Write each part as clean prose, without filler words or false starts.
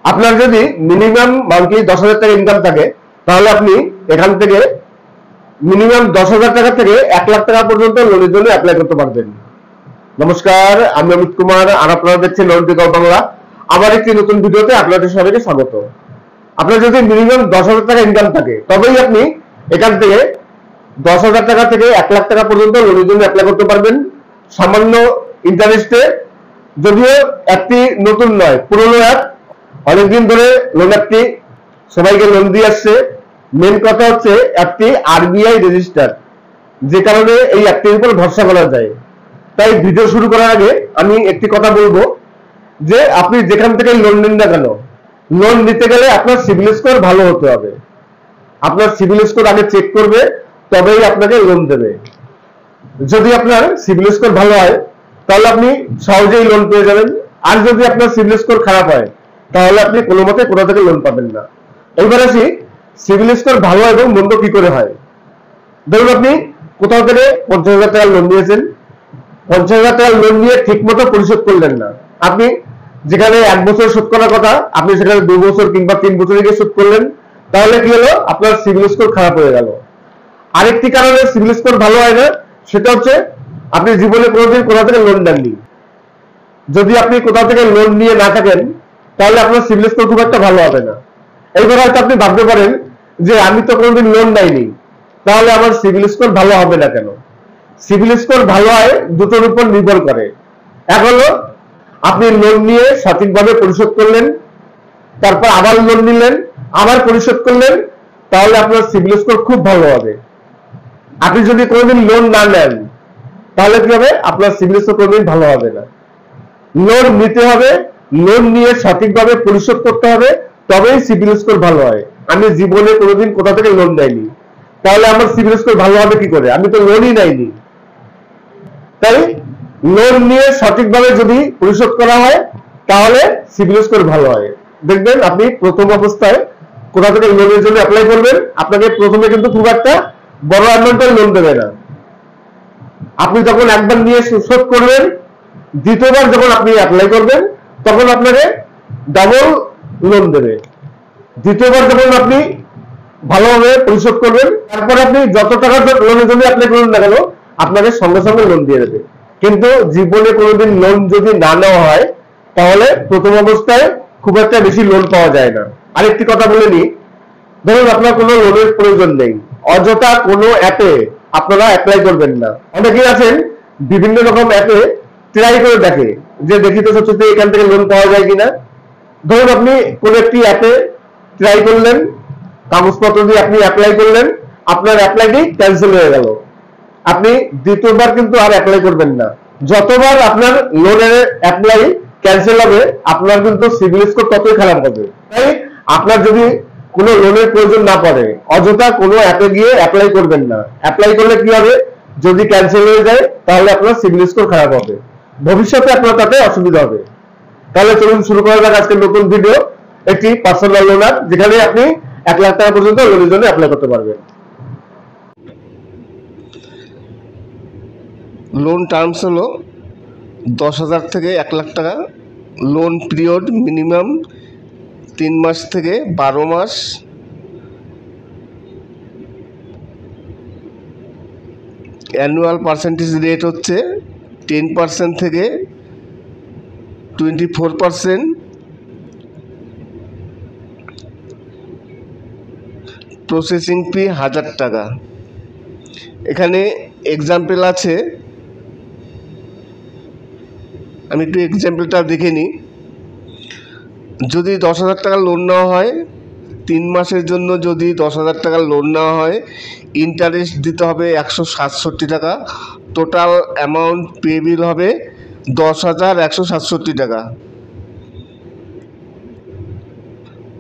আপনার যদি minimum monthly 10,000 টাকা ইনকাম থাকে তাহলে আপনি এখান থেকে মিনিমাম 10,000 টাকা থেকে 1 লাখ টাকা পর্যন্ত লোনের জন্য অ্যাপ্লাই করতে পারবেন। নমস্কার, আমি অমিত কুমার আর আপনারা দেখছেন লোন টেকআউট বাংলা। আবার একটি নতুন ভিডিওতে আপনাদের সবাইকে স্বাগত। আপনার যদি মিনিমাম 10,000 টাকা ইনকাম থাকে তবেই আপনি এখান থেকে 10,000 টাকা থেকে 1 লাখ টাকা পর্যন্ত লোনের জন্য অ্যাপ্লাই করতে পারবেন সামান্য ইন্টারেস্টে। যদিও অ্যাপটি নতুন নয়, পুরনো অ্যাপ, অনেকদিন ধরে লোন অ্যাপটি সবাইকে লোন দিয়ে আসছে। মেন কথা হচ্ছে অ্যাপটি আরবিআই রেজিস্টার, যে কারণে এই অ্যাপটির উপর ভরসা করা যায়। তাই ভিডিও শুরু করার আগে আমি একটি কথা বলবো যে আপনি যেখান থেকে লোন নিন না কেন, লোন নিতে গেলে আপনার সিবিল স্কোর ভালো হতে হবে। আপনার সিবিল স্কোর আগে চেক করবে, তবেই আপনাকে লোন দেবে। যদি আপনার সিবিল স্কোর ভালো হয় তাহলে আপনি সহজেই লোন পেয়ে যাবেন, আর যদি আপনার সিবিল স্কোর খারাপ হয় তাহলে আপনি কোনো মতে কোথা থেকে লোন পাবেন না। এবার আসি সিবিল স্কোর ভালো এবং মন্দ কি করে হয়। ধরুন আপনি কোথাও থেকে 50,000 টাকা লোন নিয়েছেন, 50,000 টাকা লোন নিয়ে ঠিক মতো পরিশোধ করলেন না। আপনি যেখানে 1 বছর শোধ করার কথা আপনি সেখানে 2 বছর কিংবা 3 বছরে গিয়ে শোধ করলেন, তাহলে কি হলো? আপনার সিবিল স্কোর খারাপ হয়ে গেল। আরেকটি কারণে সিবিল স্কোর ভালো হয় না, সেটা হচ্ছে আপনি জীবনে কোনোদিন কোথা থেকে লোন নেননি। যদি আপনি কোথা থেকে লোন নিয়ে না থাকেন তাহলে আপনার সিবিল স্কোর খুব একটা ভালো হবে না। এইবার হয়তো আপনি ভাবতে পারেন যে আমি তো কোনোদিন লোন নেইনি, তাহলে আমার সিবিল স্কোর ভালো হবে না কেন? সিবিল স্কোর ভালো হয় দুটোর উপর নির্ভর করে। এক হলো আপনি লোন নিয়ে সঠিকভাবে পরিশোধ করলেন, তারপর আবার লোন নিলেন, আবার পরিশোধ করলেন, তাহলে আপনার সিবিল স্কোর খুব ভালো হবে। আপনি যদি কোনোদিন লোন না নেন তাহলে কি হবে? আপনার সিবিল স্কোর কোনোদিন ভালো হবে না। লোন নিতে হবে, লোন নিয়ে সঠিকভাবে পরিশোধ করতে হবে, তবেই সিবিল স্কোর ভালো হয়। আমি জীবনে কোনোদিন কোথা থেকে লোন নেইনি, তাহলে আমার সিবিল স্কোর ভালো হবে কি করে? আমি তো লোনই নেইনি। তাই লোন নিয়ে সঠিকভাবে যদি পরিশোধ করা হয় তাহলে সিবিল স্কোর ভালো হয়। দেখবেন আপনি প্রথম অবস্থায় কোথা থেকে লোনের জন্য অ্যাপ্লাই করবেন, আপনাকে প্রথমে কিন্তু খুব একটা বড় অ্যামাউন্টের লোন দেবে না। আপনি যখন একবার নিয়ে শোধ করবেন, দ্বিতীয়বার যখন আপনি অ্যাপ্লাই করবেন তখন আপনাকে ডাবল লোন দেবে। দ্বিতীয়বার যখন আপনি ভালোভাবে পরিশোধ করবেন, তারপর আপনি যত টাকা লোনের জন্য অ্যাপ্লাই করুন না কেন আপনাকে সঙ্গে সঙ্গে লোন দিয়ে দেবে। কিন্তু জীবনে কোনোদিন লোন যদি না নেওয়া হয় তাহলে প্রথম অবস্থায় খুব একটা বেশি লোন পাওয়া যায় না। আরেকটি কথা বলে নিই, ধরুন আপনার কোনো লোনের প্রয়োজন নেই, অযথা কোনো অ্যাপে আপনারা অ্যাপ্লাই করবেন না। অনেকেই আছেন বিভিন্ন রকম অ্যাপে ট্রাই করে দেখে যে দেখি তো সত্যি এখান থেকে লোন পাওয়া যায় কিনা। ধরুন আপনি কোন একটি অ্যাপে ট্রাই করলেন, কাগজপত্র দিয়ে আপনি অ্যাপ্লাই করলেন, আপনার অ্যাপ্লাইটি ক্যান্সেল হয়ে গেল। আপনি দ্বিতীয়বার কিন্তু আর অ্যাপ্লাই করবেন না। যতবার আপনার লোনের অ্যাপ্লাই ক্যান্সেল হবে আপনার কিন্তু সিবিল স্কোর ততই খারাপ হবে। তাই আপনার যদি কোনো লোনের প্রয়োজন না পড়ে অযথা কোনো অ্যাপে গিয়ে অ্যাপ্লাই করবেন না। অ্যাপ্লাই করলে কি হবে? যদি ক্যান্সেল হয়ে যায় তাহলে আপনার সিবিল স্কোর খারাপ হবে, ভবিষ্যতে আপনার তাতে অসুবিধা হবে। তাহলে চলুন শুরু করা যাক আজকের নতুন ভিডিও, একটি পার্সোনাল লোন অ্যাপ যেখানে আপনি 1 লাখ টাকা পর্যন্ত লোনের জন্য অ্যাপ্লাই করতে পারবেন। লোন টার্মস হলো 10,000 থেকে 1 লাখ টাকা। লোন পিরিয়ড মিনিমাম 3 মাস থেকে 12 মাস। অ্যানুয়াল পার্সেন্টেজ রেট হচ্ছে 10% থেকে 24%। প্রসেসিং ফি 1000 টাকা। এখানে এক্সাম্পল আছে, আমি একটু এক্সাম্পলটা দেখে নিই। যদি 10,000 টাকা লোন নেওয়া হয়, 3 মাসের জন্য যদি 10,000 টাকা লোন নেওয়া হয়, ইন্টারেস্ট দিতে হবে 167 টাকা। টোটাল অ্যামাউন্ট পেবিল হবে 10,167 টাকা।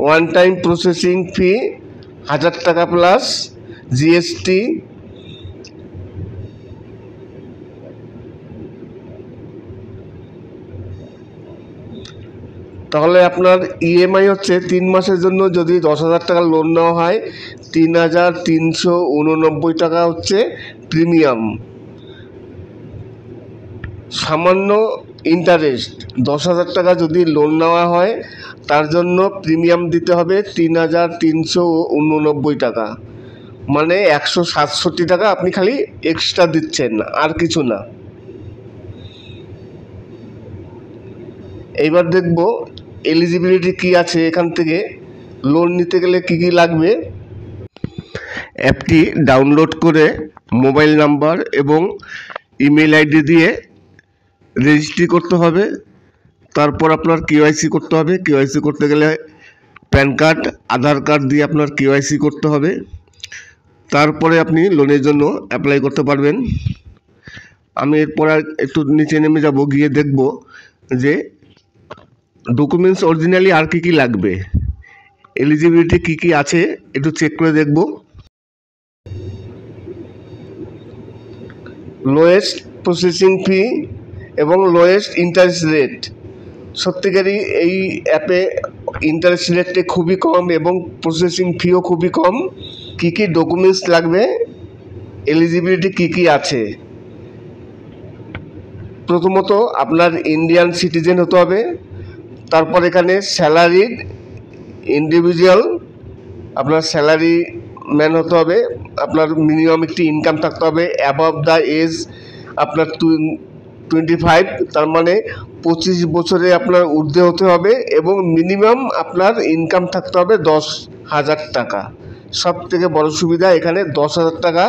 ওয়ান টাইম প্রসেসিং ফি 1000 টাকা প্লাস জিএসটি। তাহলে আপনার ইএমআই হচ্ছে 3 মাসের জন্য যদি 10,000 টাকা লোন নেওয়া হয় 3,389 টাকা হচ্ছে প্রিমিয়াম। সামান্য ইন্টারেস্ট 10,000 টাকা যদি লোন নেওয়া হয় তার জন্য প্রিমিয়াম দিতে হবে 3,389 টাকা, মানে 167 টাকা আপনি খালি এক্সট্রা দিচ্ছেন, আর কিছু না। এইবার দেখব এলিজিবিলিটি কি আছে, এখান থেকে লোন নিতে গেলে কি কি লাগবে। অ্যাপটি ডাউনলোড করে মোবাইল নাম্বার এবং ইমেল আইডি দিয়ে রেজিস্ট্রি করতে হবে। তারপর আপনার কেওয়াইসি করতে হবে। কেওয়াইসি করতে গেলে প্যান কার্ড, আধার কার্ড দিয়ে আপনার কেওয়াইসি করতে হবে। তারপরে আপনি লোনের জন্য অ্যাপ্লাই করতে পারবেন। আমি এরপর একটু নিচে নেমে যাব, গিয়ে দেখব যে ডকুমেন্টস অরিজিনালি আর কি কি লাগবে, এলিজিবিলিটি কি কি আছে একটু চেক করে দেখব। লোয়েস্ট প্রসেসিং ফি এবং লোয়েস্ট ইন্টারেস্ট রেট। সত্যিকারই এই অ্যাপে ইন্টারেস্ট রেটটা খুবই কম এবং প্রসেসিং ফিও খুবই কম। কি কি ডকুমেন্টস লাগবে, এলিজিবিলিটি কি কি আছে। প্রথমত আপনার ইন্ডিয়ান সিটিজেন হতে হবে। তারপর এখানে স্যালারিড ইন্ডিভিজুয়াল, আপনার স্যালারি ম্যান হতে হবে। আপনার মিনিমাম একটি ইনকাম থাকতে হবে অ্যাবভ দ্য এজ আপনার 25, তার মানে 25 বছরে আপনার ঊর্ধ্বে হতে হবে এবং মিনিমাম আপনার ইনকাম থাকতে হবে 10,000 টাকা। সব থেকে বড় সুবিধা এখানে 10,000 টাকা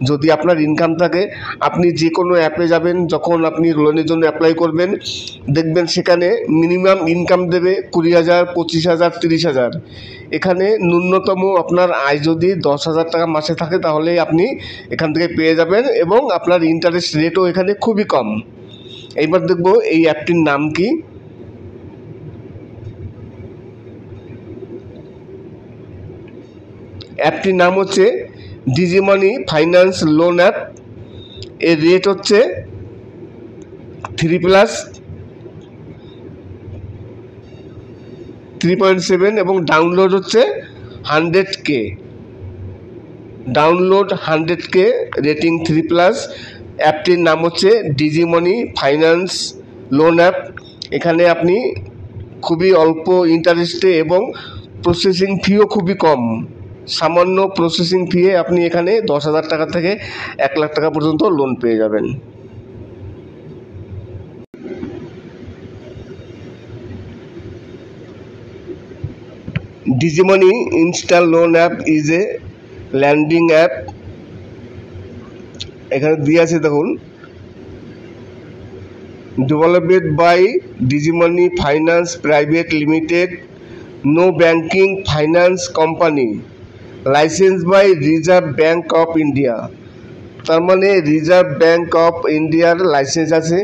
যদি আপনার ইনকাম থাকে, আপনি যে কোনো অ্যাপে যাবেন, যখন আপনি লোনের জন্য অ্যাপ্লাই করবেন দেখবেন সেখানে মিনিমাম ইনকাম দেবে 20,000, 25,000, 30,000। এখানে ন্যূনতম আপনার আয় যদি 10,000 টাকা মাসে থাকে তাহলেই আপনি এখান থেকে পেয়ে যাবেন এবং আপনার ইন্টারেস্ট রেটও এখানে খুবই কম। এইবার দেখব এই অ্যাপটির নাম কি। অ্যাপটির নাম হচ্ছে ডিজিমানি ফাইন্যান্স লোন অ্যাপ। এর রেট হচ্ছে 3.7 এবং ডাউনলোড হচ্ছে 100K। Download 100K, rating 3+। অ্যাপটির নাম হচ্ছে ডিজিমানি ফাইন্যান্স লোন অ্যাপ। এখানে আপনি খুবই অল্প ইন্টারেস্টে এবং প্রসেসিং ফিও খুবই কম, সামান্য প্রসেসিং ফিয়ে আপনি এখানে 10,000 টাকা থেকে 1 লাখ টাকা পর্যন্ত লোন পেয়ে যাবেন। DigiMoney install loan app is a lending app. এখানে দিয়ে আছে দেখুন, developed by DigiMoney Finance Private Limited, no banking finance company, license by Reserve Bank of India. তার মানে রিজার্ভ ব্যাঙ্ক অফ ইন্ডিয়ার লাইসেন্স আছে,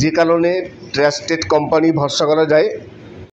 যে কারণে ট্রাস্টেড কোম্পানি ভরসা করা যায়।